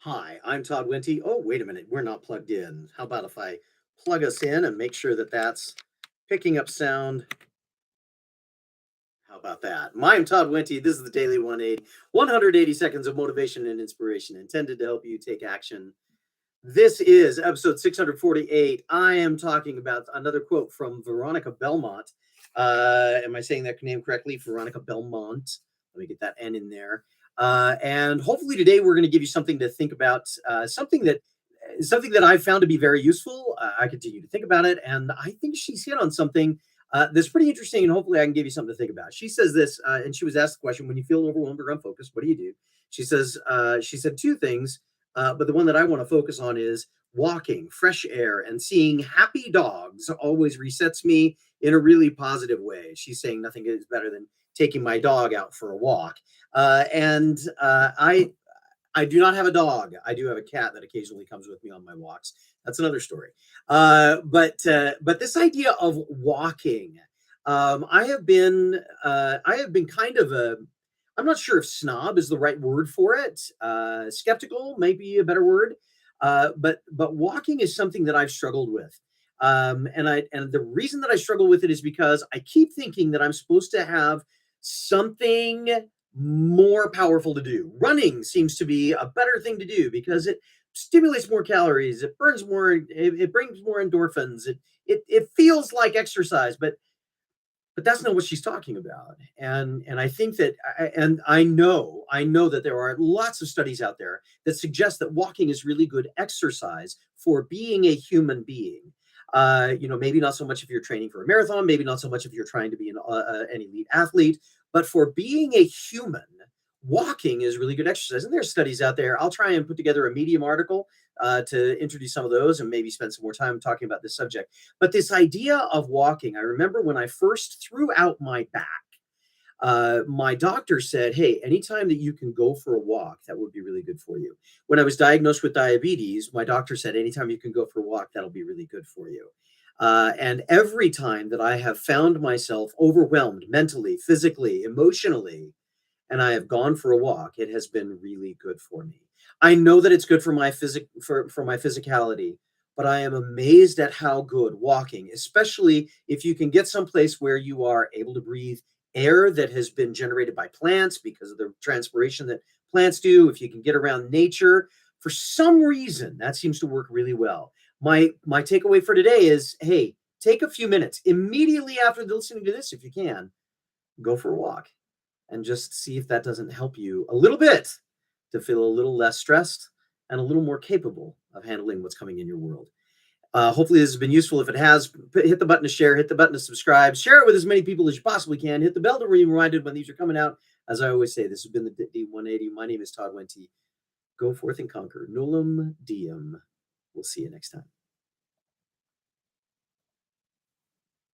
Hi, I'm Todd Winty. Oh, wait a minute, we're not plugged in. How about if I plug us in and make sure that that's picking up sound? How about that? I'm Todd Winty. This is the Daily 180, 180 seconds of motivation and inspiration intended to help you take action. This is episode 648. I am talking about another quote from Veronica Belmont. Am I saying that name correctly? Veronica Belmont. Let me get that N in there. And hopefully today we're going to give you something to think about, something that I've found to be very useful. I continue to think about it, and I think she's hit on something that's pretty interesting, and hopefully I can give you something to think about. She says this, and she was asked the question: when you feel overwhelmed or unfocused, what do you do? She said two things, but the one that I want to focus on is walking, fresh air, and seeing happy dogs always resets me in a really positive way. She's saying nothing is better than taking my dog out for a walk. I do not have a dog. I do have a cat that occasionally comes with me on my walks. That's another story. But this idea of walking, I have been kind of a, I'm not sure if snob is the right word for it. Skeptical may be a better word. But walking is something that I've struggled with. And the reason that I struggle with it is because I keep thinking that I'm supposed to have something more powerful to do. Running seems to be a better thing to do because it stimulates more calories, it burns more, it brings more endorphins, it feels like exercise, but that's not what she's talking about. And I think that and I know that there are lots of studies out there that suggest that walking is really good exercise for being a human being. Maybe not so much if you're training for a marathon, maybe not so much if you're trying to be an elite athlete, but for being a human, walking is really good exercise. And there's studies out there. I'll try and put together a Medium article to introduce some of those and maybe spend some more time talking about this subject. But this idea of walking, I remember when I first threw out my back, my doctor said, "Hey, anytime that you can go for a walk, that would be really good for you." When I was diagnosed with diabetes, my doctor said, "Anytime you can go for a walk, that'll be really good for you." And every time that I have found myself overwhelmed mentally, physically, emotionally, and I have gone for a walk, it has been really good for me. I know that it's good for my physicality, but I am amazed at how good walking, especially if you can get someplace where you are able to breathe air that has been generated by plants because of the transpiration that plants do. If you can get around nature, for some reason that seems to work really well. My takeaway for today is, hey, take a few minutes immediately after listening to this, if you can, go for a walk and just see if that doesn't help you a little bit to feel a little less stressed and a little more capable of handling what's coming in your world. Hopefully, this has been useful. If it has, hit the button to share, hit the button to subscribe, share it with as many people as you possibly can. Hit the bell to be reminded when these are coming out. As I always say, this has been the D180. My name is Todd Wenty. Go forth and conquer. Nullum diem. We'll see you next time.